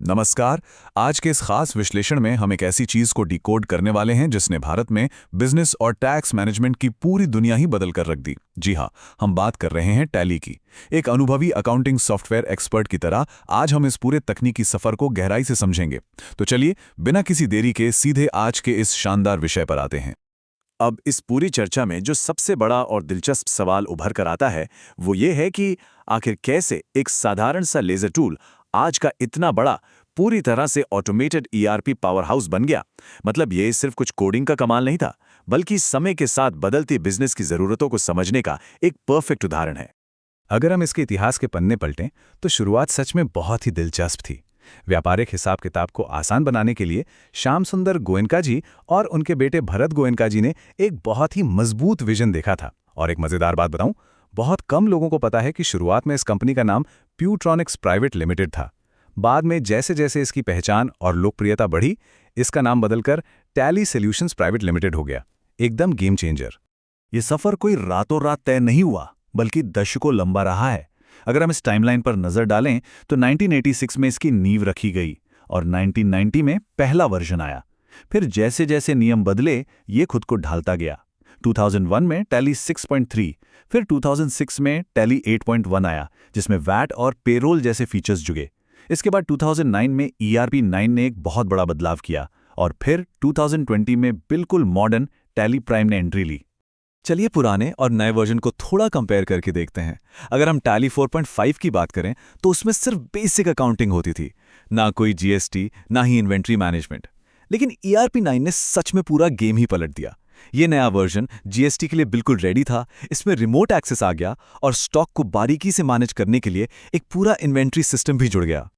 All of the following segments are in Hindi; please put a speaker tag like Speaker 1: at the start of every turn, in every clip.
Speaker 1: नमस्कार। आज के इस खास विश्लेषण में हम एक ऐसी चीज को डिकोड करने वाले हैं जिसने भारत में बिजनेस और टैक्स मैनेजमेंट की पूरी दुनिया ही बदल कर रख दी। जी हाँ, हम बात कर रहे हैं टैली की। एक अनुभवी अकाउंटिंग सॉफ्टवेयर एक्सपर्ट की तरह आज हम इस पूरे तकनीकी सफर को गहराई से समझेंगे। तो चलिए, बिना किसी देरी के सीधे आज के इस शानदार विषय पर आते हैं।
Speaker 2: अब इस पूरी चर्चा में जो सबसे बड़ा और दिलचस्प सवाल उभर कर आता है वो ये है कि आखिर कैसे एक साधारण सा लेजर टूल आज का इतना बड़ा पूरी तरह से ऑटोमेटेड ईआरपी पावर हाउस बन गया। मतलब ये सिर्फ कुछ कोडिंग का कमाल नहीं था, बल्कि समय के साथ बदलती बिजनेस की जरूरतों को समझने का एक परफेक्ट उदाहरण है।
Speaker 3: अगर हम इसके इतिहास के पन्ने पलटें तो शुरुआत सच में बहुत ही दिलचस्प थी। व्यापारिक हिसाब किताब को आसान बनाने के लिए श्याम सुंदर गोयनका जी और उनके बेटे भरत गोयनका जी ने एक बहुत ही मजबूत विजन देखा था। और एक मजेदार बात बताऊं, बहुत कम लोगों को पता है कि शुरुआत में इस कंपनी का नाम प्यूट्रॉनिक्स प्राइवेट लिमिटेड था। बाद में जैसे जैसे इसकी पहचान और लोकप्रियता बढ़ी, इसका नाम बदलकर टैली सॉल्यूशंस प्राइवेट लिमिटेड हो गया। एकदम गेम चेंजर।
Speaker 2: ये सफर कोई रातों रात तय नहीं हुआ, बल्कि दशकों लंबा रहा है। अगर हम इस टाइमलाइन पर नजर डालें तो 1986 में इसकी नींव रखी गई और 1990 में पहला वर्जन आया। फिर जैसे जैसे नियम बदले, ये खुद को ढालता गया। 2001 में टैली 6.3, फिर 2006 में टैली 8.1 आया, जिसमें वैट और पेरोल जैसे फीचर्स जुगे। इसके बाद 2009 में ERP 9 ने एक बहुत बड़ा बदलाव किया और फिर 2020 में बिल्कुल मॉडर्न टैली प्राइम ने एंट्री ली।
Speaker 3: चलिए पुराने और नए वर्जन को थोड़ा कंपेयर करके देखते हैं। अगर हम टैली 4.5 की बात करें तो उसमें सिर्फ बेसिक अकाउंटिंग होती थी, ना कोई GST, ना ही इन्वेंट्री मैनेजमेंट। लेकिन ERP 9 ने सच में पूरा गेम ही पलट दिया। ये नया वर्जन GST के लिए बिल्कुल रेडी था। इसमें रिमोट एक्सेस आ गया और स्टॉक को बारीकी से मैनेज करने के लिए एक पूरा इन्वेंट्री सिस्टम भी जुड़ गया।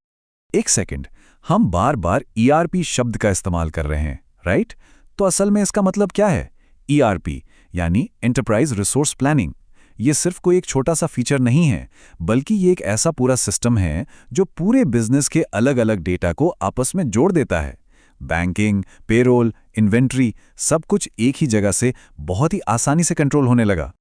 Speaker 1: एक सेकंड, हम बार बार ERP शब्द का इस्तेमाल कर रहे हैं, राइट? तो असल में इसका मतलब क्या है? ERP यानी एंटरप्राइज रिसोर्स प्लानिंग। ये सिर्फ कोई एक छोटा सा फीचर नहीं है, बल्कि ये एक ऐसा पूरा सिस्टम है जो पूरे बिजनेस के अलग अलग डेटा को आपस में जोड़ देता है। बैंकिंग, पेरोल, इन्वेंट्री, सब कुछ एक ही जगह से बहुत ही आसानी से कंट्रोल होने लगा।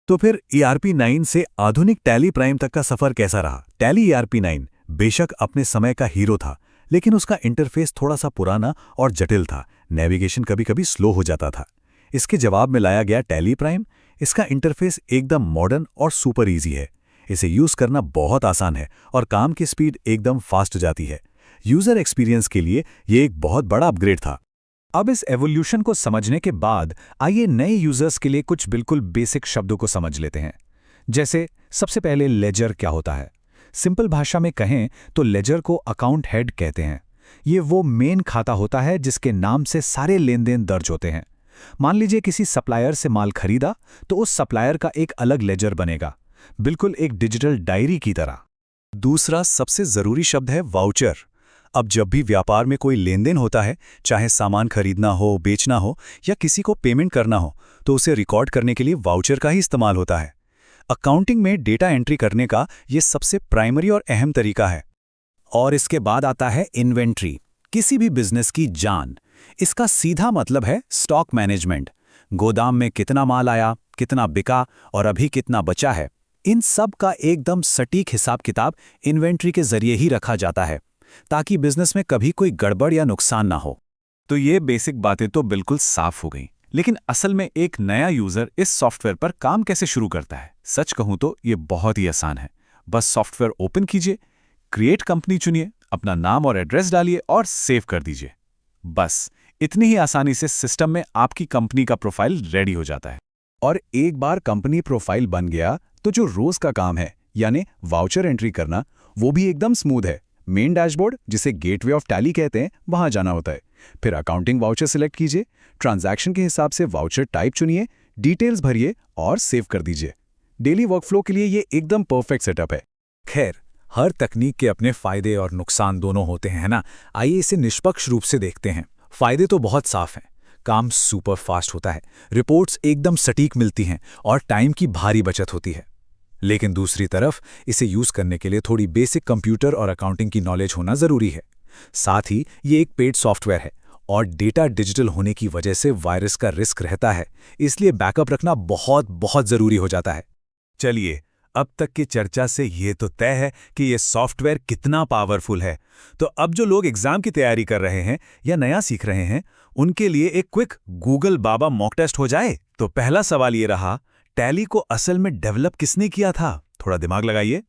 Speaker 2: तो फिर ERP 9 से आधुनिक टैली प्राइम तक का सफर कैसा रहा? टैली ERP 9 बेशक अपने समय का हीरो था, लेकिन उसका इंटरफेस थोड़ा सा पुराना और जटिल था। नेविगेशन कभी कभी स्लो हो जाता था। इसके जवाब में लाया गया टैली प्राइम। इसका इंटरफेस एकदम मॉडर्न और सुपर इजी है। इसे यूज करना बहुत आसान है और काम की स्पीड एकदम फास्ट हो जाती है। यूजर एक्सपीरियंस के लिए ये एक बहुत बड़ा अपग्रेड था।
Speaker 3: अब इस एवोल्यूशन को समझने के बाद आइए नए यूजर्स के लिए कुछ बिल्कुल बेसिक शब्दों को समझ लेते हैं। जैसे सबसे पहले लेजर क्या होता है? सिंपल भाषा में कहें तो लेजर को अकाउंट हेड कहते हैं। ये वो मेन खाता होता है जिसके नाम से सारे लेन देन दर्ज होते हैं। मान लीजिए किसी सप्लायर से माल खरीदा तो उस सप्लायर का एक अलग लेजर बनेगा, बिल्कुल एक डिजिटल डायरी की तरह।
Speaker 2: दूसरा सबसे जरूरी शब्द है वाउचर। अब जब भी व्यापार में कोई लेन देन होता है, चाहे सामान खरीदना हो, बेचना हो या किसी को पेमेंट करना हो, तो उसे रिकॉर्ड करने के लिए वाउचर का ही इस्तेमाल होता है। अकाउंटिंग में डेटा एंट्री करने का ये सबसे प्राइमरी और अहम तरीका है।
Speaker 3: और इसके बाद आता है इन्वेंट्री, किसी भी बिजनेस की जान। इसका सीधा मतलब है स्टॉक मैनेजमेंट। गोदाम में कितना माल आया, कितना बिका और अभी कितना बचा है, इन सब का एकदम सटीक हिसाब किताब इन्वेंट्री के जरिए ही रखा जाता है, ताकि बिजनेस में कभी कोई गड़बड़ या नुकसान ना हो।
Speaker 2: तो ये बेसिक बातें तो बिल्कुल साफ हो गई, लेकिन असल में एक नया यूजर इस सॉफ्टवेयर पर काम कैसे शुरू करता है? सच कहूं तो ये बहुत ही आसान है। बस सॉफ्टवेयर ओपन कीजिए, क्रिएट कंपनी चुनिए, अपना नाम और एड्रेस डालिए और सेव कर दीजिए। बस इतनी ही आसानी से सिस्टम में आपकी कंपनी का प्रोफाइल रेडी हो जाता है।
Speaker 3: और एक बार कंपनी प्रोफाइल बन गया तो जो रोज का काम है, यानी वाउचर एंट्री करना, वो भी एकदम स्मूथ है। मेन डैशबोर्ड, जिसे गेटवे ऑफ टैली कहते हैं, वहां जाना होता है। फिर अकाउंटिंग वाउचर सिलेक्ट कीजिए, ट्रांजैक्शन के हिसाब से वाउचर टाइप चुनिए, डिटेल्स भरिए और सेव कर दीजिए। डेली वर्कफ्लो के लिए ये एकदम परफेक्ट सेटअप है। खैर, हर तकनीक के अपने फायदे और नुकसान दोनों होते हैं ना। आइए इसे निष्पक्ष रूप से देखते हैं। फायदे तो बहुत साफ हैं। काम सुपर फास्ट होता है, रिपोर्ट्स एकदम सटीक मिलती हैं और टाइम की भारी बचत होती है। लेकिन दूसरी तरफ इसे यूज करने के लिए थोड़ी बेसिक कंप्यूटर और अकाउंटिंग की नॉलेज होना जरूरी है। साथ ही ये एक पेड सॉफ्टवेयर है और डेटा डिजिटल होने की वजह से वायरस का रिस्क रहता है, इसलिए बैकअप रखना बहुत बहुत जरूरी हो जाता है।
Speaker 2: चलिए अब तक की चर्चा से ये तो तय है कि ये सॉफ्टवेयर कितना पावरफुल है। तो अब जो लोग एग्जाम की तैयारी कर रहे हैं या नया सीख रहे हैं, उनके लिए एक क्विक गूगल बाबा मॉक टेस्ट हो जाए। तो पहला सवाल ये रहा, टैली को असल में डेवलप किसने किया था? थोड़ा दिमाग लगाइए।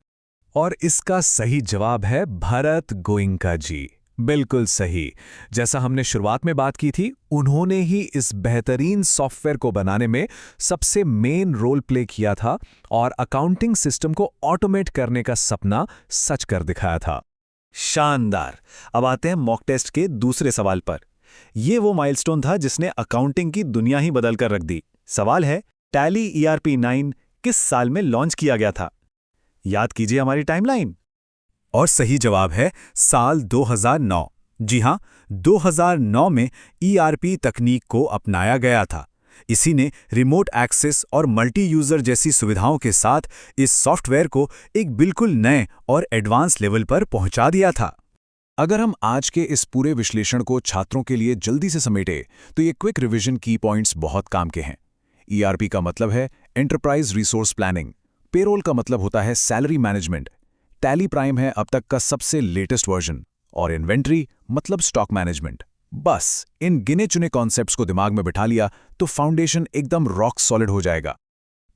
Speaker 1: और इसका सही जवाब है भरत गोइंका जी। बिल्कुल सही। जैसा हमने शुरुआत में बात की थी, उन्होंने ही इस बेहतरीन सॉफ्टवेयर को बनाने में सबसे मेन रोल प्ले किया था और अकाउंटिंग सिस्टम को ऑटोमेट करने का सपना सच कर दिखाया था।
Speaker 2: शानदार। अब आते हैं मॉक टेस्ट के दूसरे सवाल पर। ये वो माइलस्टोन था जिसने अकाउंटिंग की दुनिया ही बदल कर रख दी। सवाल है, टैली ERP 9 किस साल में लॉन्च किया गया था? याद कीजिए हमारी टाइमलाइन।
Speaker 3: और सही जवाब है साल 2009। जी हां, 2009 में ERP तकनीक को अपनाया गया था। इसी ने रिमोट एक्सेस और मल्टी यूजर जैसी सुविधाओं के साथ इस सॉफ्टवेयर को एक बिल्कुल नए और एडवांस लेवल पर पहुंचा दिया था। अगर हम आज के इस पूरे विश्लेषण को छात्रों के लिए जल्दी से समेटे तो ये क्विक रिवीजन की पॉइंट्स बहुत काम के हैं। ERP का मतलब है एंटरप्राइज रिसोर्स प्लानिंग, पेरोल का मतलब होता है सैलरी मैनेजमेंट, टैली प्राइम है अब तक का सबसे लेटेस्ट वर्जन, और इन्वेंट्री मतलब स्टॉक मैनेजमेंट। बस इन गिने चुने कॉन्सेप्ट्स को दिमाग में बिठा लिया तो फाउंडेशन एकदम रॉक सॉलिड हो जाएगा।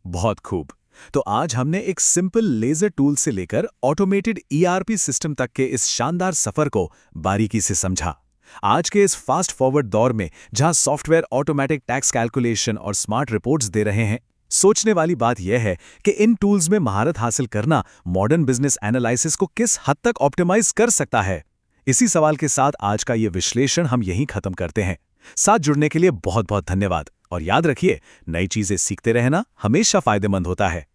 Speaker 2: बहुत खूब। तो आज हमने एक सिंपल लेजर टूल से लेकर ऑटोमेटेड ERP सिस्टम तक के इस शानदार सफर को बारीकी से समझा। आज के इस फास्ट फॉरवर्ड दौर में जहां सॉफ्टवेयर ऑटोमेटिक टैक्स कैलकुलेशन और स्मार्ट रिपोर्ट्स दे रहे हैं, सोचने वाली बात यह है कि इन टूल्स में महारत हासिल करना मॉडर्न बिजनेस एनालिसिस को किस हद तक ऑप्टिमाइज कर सकता है। इसी सवाल के साथ आज का ये विश्लेषण हम यहीं खत्म करते हैं। साथ जुड़ने के लिए बहुत बहुत धन्यवाद और याद रखिए, नई चीजें सीखते रहना हमेशा फायदेमंद होता है।